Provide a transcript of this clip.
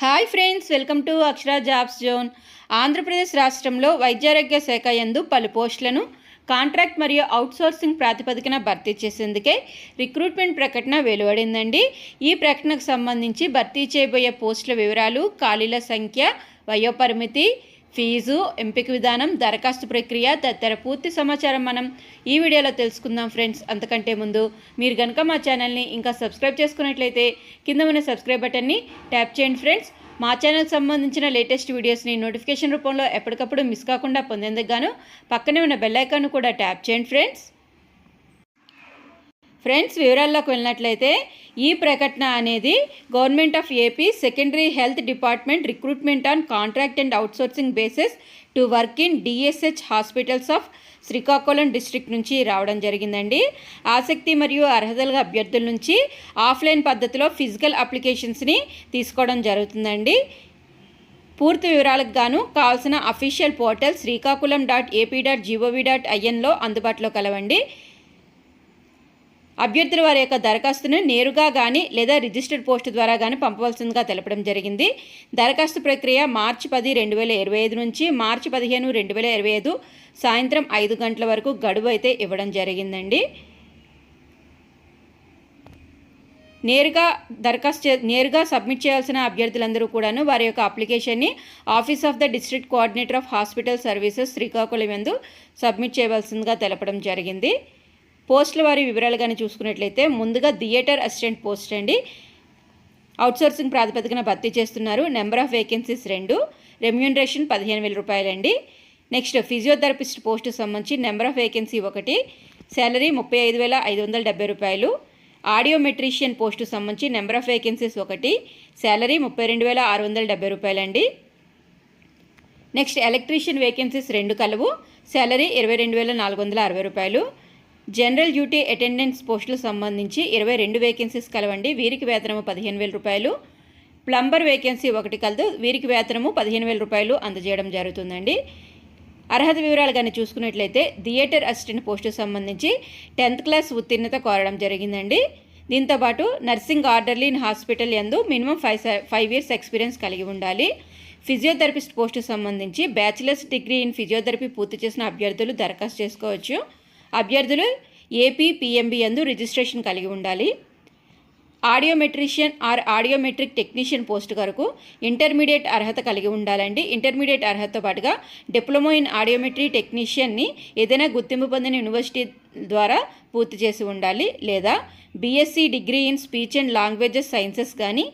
Hi friends, welcome to Akshara jobs zone. Andhra Pradesh రాష్ట్రంలో వైద్యారోగ్య శాఖ యందు పలు పోస్టులను కాంట్రాక్ట్ మరియు అవుట్సోర్సింగ్ ప్రాతిపదికన భర్తీ చేసేందుకే రిక్రూట్మెంట్ ప్రకటన వెలువడిందండి. ఈ ప్రకటనకు సంబంధించి భర్తీ చేయబోయే పోస్టుల వివరాలు, ఖాళీల సంఖ్య, వయోపరిమితి, ఫీజు, ఎంపిక విధానం, దరఖాస్తు ప్రక్రియ తదితర పూర్తి సమాచారం మనం ఈ వీడియోలో తెలుసుకుందాం ఫ్రెండ్స్. అంతకంటే ముందు మీరు కనుక మా ఛానల్ని ఇంకా సబ్స్క్రైబ్ చేసుకున్నట్లయితే కింద ఉన్న సబ్స్క్రైబ్ బటన్ని ట్యాప్ చేయండి ఫ్రెండ్స్. మా ఛానల్కి సంబంధించిన లేటెస్ట్ వీడియోస్ని నోటిఫికేషన్ రూపంలో ఎప్పటికప్పుడు మిస్ కాకుండా పొందేందుకు గాను పక్కనే ఉన్న బెల్ ఐకాన్ కూడా ట్యాప్ చేయండి ఫ్రెండ్స్. వివరాల్లోకి వెళ్ళినట్లయితే ఈ ప్రకటన అనేది government of AP secondary health department recruitment on contract and outsourcing basis to work in DSH hospitals of Srikakulam district నుంచి రావడం జరిగిందండి. ఆసక్తి మరియు అర్హతల అభ్యర్థుల నుంచి ఆఫ్లైన్ పద్ధతిలో ఫిజికల్ అప్లికేషన్స్ని తీసుకోవడం జరుగుతుందండి. పూర్తి వివరాలకు గాను కావాల్సిన అఫీషియల్ పోర్టల్ శ్రీకాకుళం.ఏపీ.gov.inలో అందుబాటులో కలవండి. అభ్యర్థుల వారి యొక్క దరఖాస్తును నేరుగా కానీ లేదా రిజిస్టర్డ్ పోస్ట్ ద్వారా కానీ పంపవలసిందిగా తెలపడం జరిగింది. దరఖాస్తు ప్రక్రియ మార్చి 10, 2025 నుంచి మార్చి 15, 2025 సాయంత్రం 5 గంటల వరకు గడువు అయితే ఇవ్వడం జరిగిందండి. నేరుగా సబ్మిట్ చేయాల్సిన అభ్యర్థులందరూ కూడాను వారి యొక్క అప్లికేషన్ని office of the district coordinator of hospital services Srikakulam యందు సబ్మిట్ చేయవలసిందిగా తెలపడం జరిగింది. పోస్టుల వారి వివరాలు కానీ చూసుకున్నట్లయితే ముందుగా థియేటర్ అసిస్టెంట్ పోస్ట్ అండి. అవుట్సోర్సింగ్ ప్రాతిపదికన భర్తీ చేస్తున్నారు. నెంబర్ ఆఫ్ వేకెన్సీస్ 2, రెమ్యూనరేషన్ 15,000 రూపాయలండి. నెక్స్ట్ ఫిజియోథెరపిస్ట్ పోస్టు సంబంధించి నెంబర్ ఆఫ్ వేకెన్సీ 1, శాలరీ 35,570 రూపాయలు. ఆడియోమెట్రీషియన్ పోస్టు సంబంధించి నెంబర్ ఆఫ్ వేకెన్సీస్ 1, శాలరీ 32,670 రూపాయలండి. నెక్స్ట్ ఎలక్ట్రీషియన్ వేకెన్సీస్ 2 కలవు, శాలరీ 22,460 రూపాయలు. జనరల్ డ్యూటీ అటెండెన్స్ పోస్టులకు సంబంధించి 22 వేకెన్సీస్ కలవండి, వీరికి వేతనము 15,000 రూపాయలు. ప్లంబర్ వేకెన్సీ 1 కలదు, వీరికి వేతనము 15,000 రూపాయలు అందజేయడం జరుగుతుందండి. అర్హత వివరాలు కానీ చూసుకున్నట్లయితే థియేటర్ అసిస్టెంట్ పోస్టుకు సంబంధించి 10th క్లాస్ ఉత్తీర్ణత కోరడం జరిగిందండి. దీంతోపాటు నర్సింగ్ ఆర్డర్లీ ఇన్ హాస్పిటల్ యందు మినిమం 5 years ఎక్స్పీరియన్స్ కలిగి ఉండాలి. ఫిజియోథెరపిస్ట్ పోస్టుకు సంబంధించి బ్యాచిలర్స్ డిగ్రీ ఇన్ ఫిజియోథెరపీ పూర్తి చేసిన అభ్యర్థులు దరఖాస్తు చేసుకోవచ్చు. అభ్యర్థులు ఏపీ పిఎంబి యందు రిజిస్ట్రేషన్ కలిగి ఉండాలి. ఆడియోమెట్రీషియన్ ఆర్ ఆడియోమెట్రిక్ టెక్నీషియన్ పోస్ట్ కొరకు ఇంటర్మీడియట్ అర్హత కలిగి ఉండాలండి. ఇంటర్మీడియట్ అర్హతతో పాటుగా డిప్లొమా ఇన్ ఆడియోమెట్రీ టెక్నీషియన్ని ఏదైనా గుర్తింపు పొందిన యూనివర్సిటీ ద్వారా పూర్తి చేసి ఉండాలి, లేదా BSc degree in speech and languages sciences కానీ